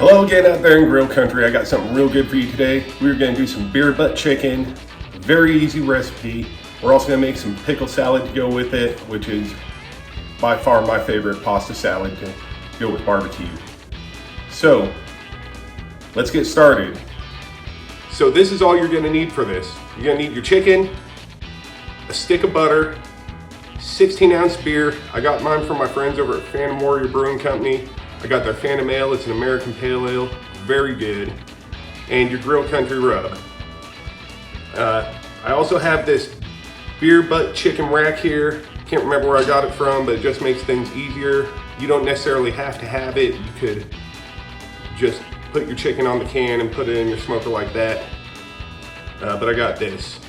Hello again out there in grill country. I got something real good for you today. We're gonna do some beer butt chicken, very easy recipe. We're also gonna make some pickle salad to go with it, which is by far my favorite pasta salad to go with barbecue. So, let's get started. So this is all you're gonna need for this. You're gonna need your chicken, a stick of butter, 16-ounce beer. I got mine from my friends over at Phantom Warrior Brewing Company. I got their Phantom Ale, it's an American Pale Ale, very good. And your Grill Country rub. I also have this beer butt chicken rack here. Can't remember where I got it from, but it just makes things easier. You don't necessarily have to have it. You could just put your chicken on the can and put it in your smoker like that. But I got this.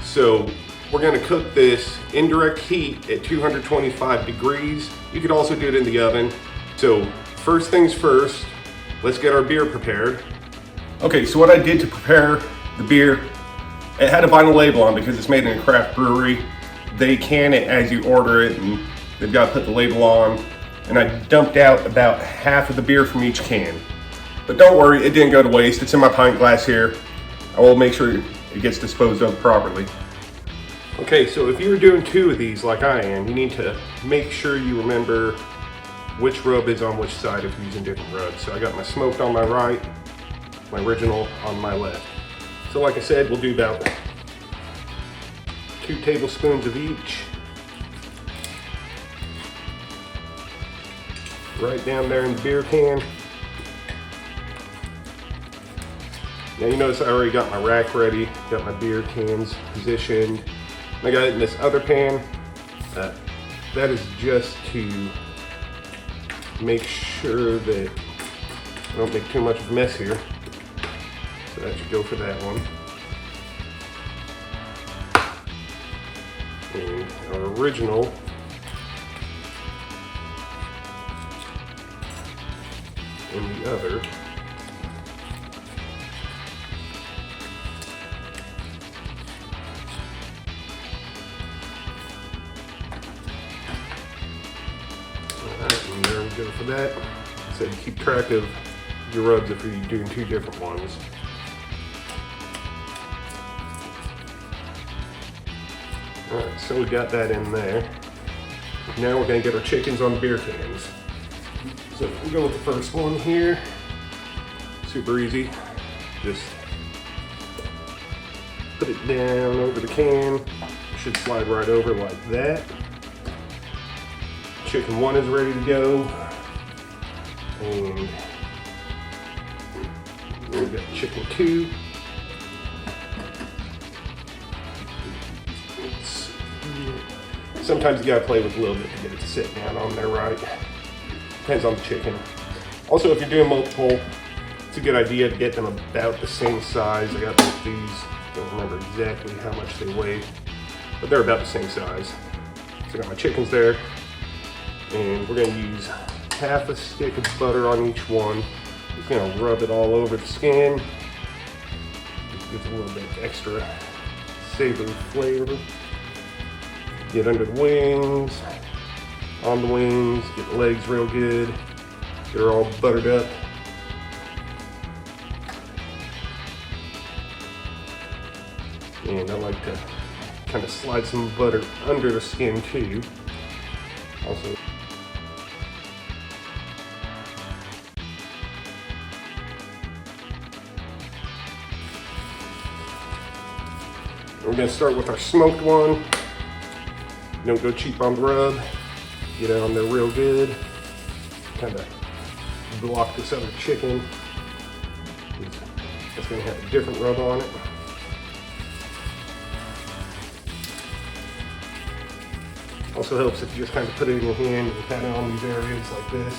So we're gonna cook this indirect heat at 225 degrees. You could also do it in the oven. So first things first, let's get our beer prepared. Okay, so what I did to prepare the beer, it had a vinyl label on because it's made in a craft brewery. They can it as you order it and they've got to put the label on. And I dumped out about half of the beer from each can. But don't worry, it didn't go to waste. It's in my pint glass here. I will make sure it gets disposed of properly. Okay, so if you're doing 2 of these like I am, you need to make sure you remember which rub is on which side if you're using different rubs. So I got my smoked on my right, my original on my left. So like I said, we'll do about 2 tablespoons of each. Right down there in the beer can. Now you notice I already got my rack ready, got my beer cans positioned. I got it in this other pan. That is just to make sure that I don't make too much of a mess here. So that should go for that one. And our original in the other. Go for that. So you keep track of your rubs if you're doing 2 different ones. Alright, so we got that in there. Now we're going to get our chickens on the beer cans. So we'll go with the first one here. Super easy. Just put it down over the can. It should slide right over like that. Chicken 1 is ready to go. And we've got chicken 2. Sometimes you gotta play with a little bit to get it to sit down on there right. Depends on the chicken. Also, if you're doing multiple, it's a good idea to get them about the same size. I got both these. Don't remember exactly how much they weigh, but they're about the same size. So I got my chickens there. And we're going to use half a stick of butter on each one. Just going to rub it all over the skin. Just gives a little bit extra savory flavor. Get under the wings, on the wings, get the legs real good. Get her all buttered up. And I like to kind of slide some butter under the skin too. Also, we're going to start with our smoked one. Don't go cheap on the rub. Get it on there real good. Kind of block this other chicken. It's going to have a different rub on it. Also helps if you just kind of put it in your hand and pat it on these areas like this.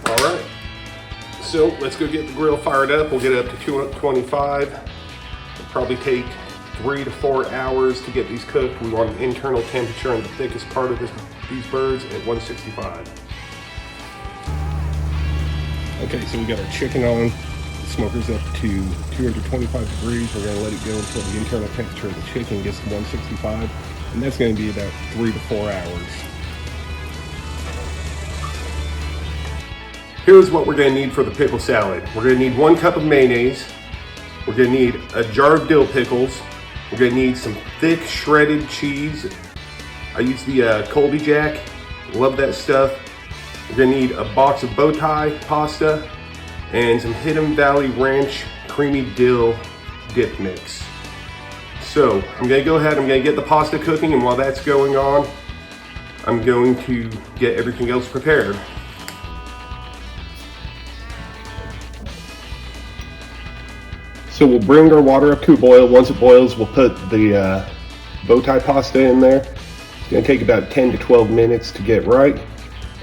All right. So let's go get the grill fired up. We'll get it up to 225. It'll probably take 3 to 4 hours to get these cooked. We want an internal temperature on the thickest part of these birds at 165. Okay, so we got our chicken on. The smoker's up to 225 degrees. We're gonna let it go until the internal temperature of the chicken gets to 165, and that's gonna be about 3 to 4 hours. Here's what we're gonna need for the pickle salad. We're gonna need 1 cup of mayonnaise. We're gonna need a jar of dill pickles. We're gonna need some thick shredded cheese. I use the Colby Jack, love that stuff. We're gonna need a box of Bowtie Pasta and some Hidden Valley Ranch creamy dill dip mix. So I'm gonna go ahead, I'm gonna get the pasta cooking, and while that's going on, I'm going to get everything else prepared. So we'll bring our water up to a boil. Once it boils, we'll put the Bowtie pasta in there. It's gonna take about 10 to 12 minutes to get right.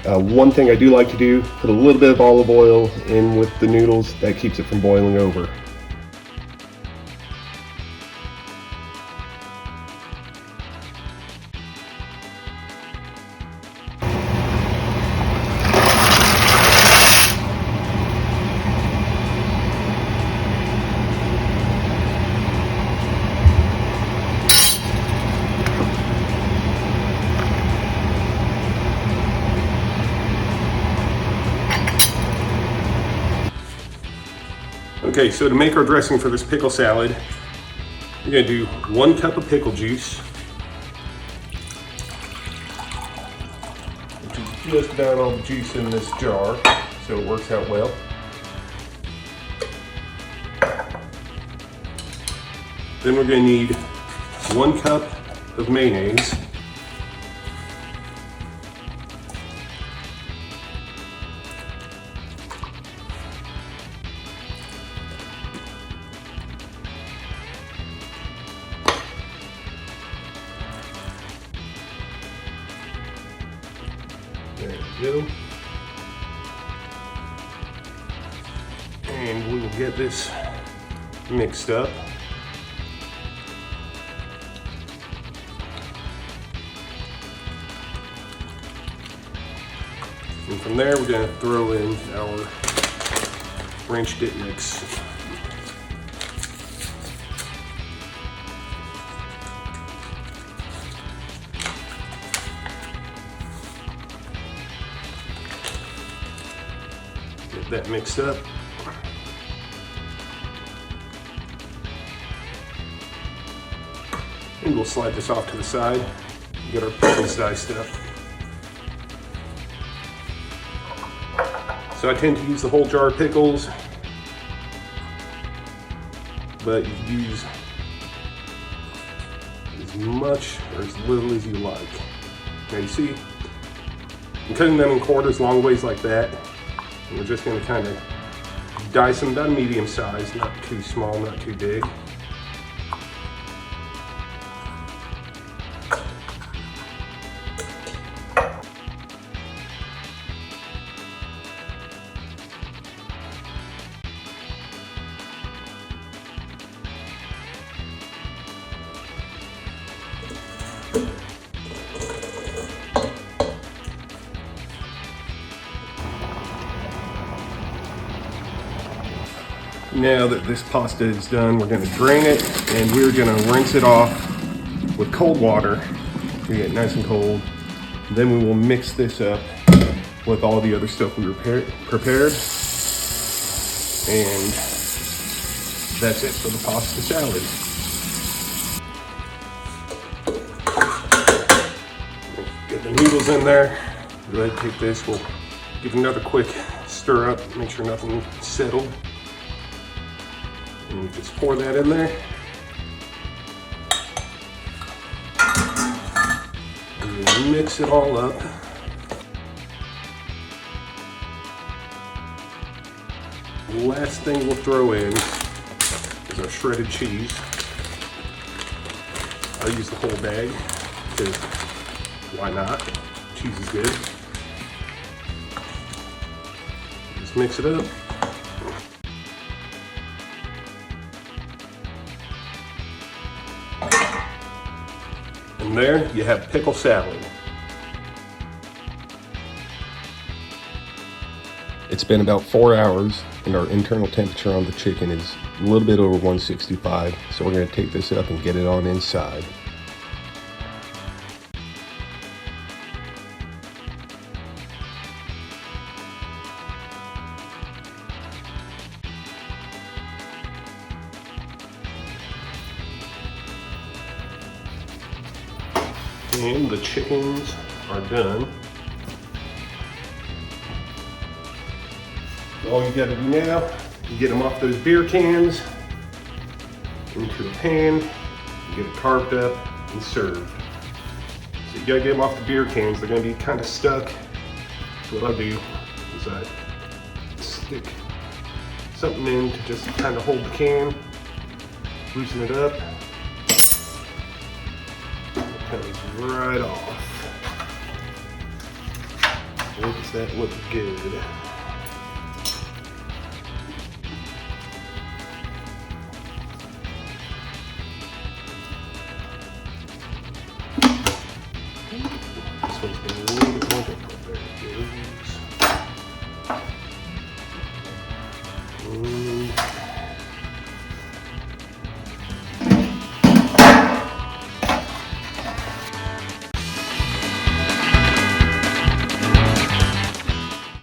One thing I do like to do, put a little bit of olive oil in with the noodles. That keeps it from boiling over. Okay, so to make our dressing for this pickle salad, we're gonna do 1 cup of pickle juice, which is just about all the juice in this jar, so it works out well. Then we're gonna need 1 cup of mayonnaise. There we go. And we will get this mixed up. And from there, we're going to throw in our ranch dip mix. Get that mixed up. And we'll slide this off to the side. Get our pickles diced up. So I tend to use the whole jar of pickles, but you can use as much or as little as you like. Now you see, I'm cutting them in quarters long ways like that. And we're just going to kind of dice them about medium size, not too small, not too big. Now that this pasta is done, we're going to drain it and we're going to rinse it off with cold water to get nice and cold. Then we will mix this up with all the other stuff we prepared. And that's it for the pasta salad. Get the noodles in there. Go ahead and take this. We'll give another quick stir up, make sure nothing's settled. And just pour that in there. And then mix it all up. The last thing we'll throw in is our shredded cheese. I'll use the whole bag because why not? Cheese is good. Just mix it up. And there you have pickle salad. It's been about 4 hours and our internal temperature on the chicken is a little bit over 165. So we're gonna take this up and get it on inside. And the chickens are done. All you gotta do now, you get them off those beer cans into a pan, you get it carved up and served. So you gotta get them off the beer cans, they're gonna be kind of stuck. So what I do is I stick something in to just kind of hold the can, loosen it up. Comes right off. Makes that look good. This one's been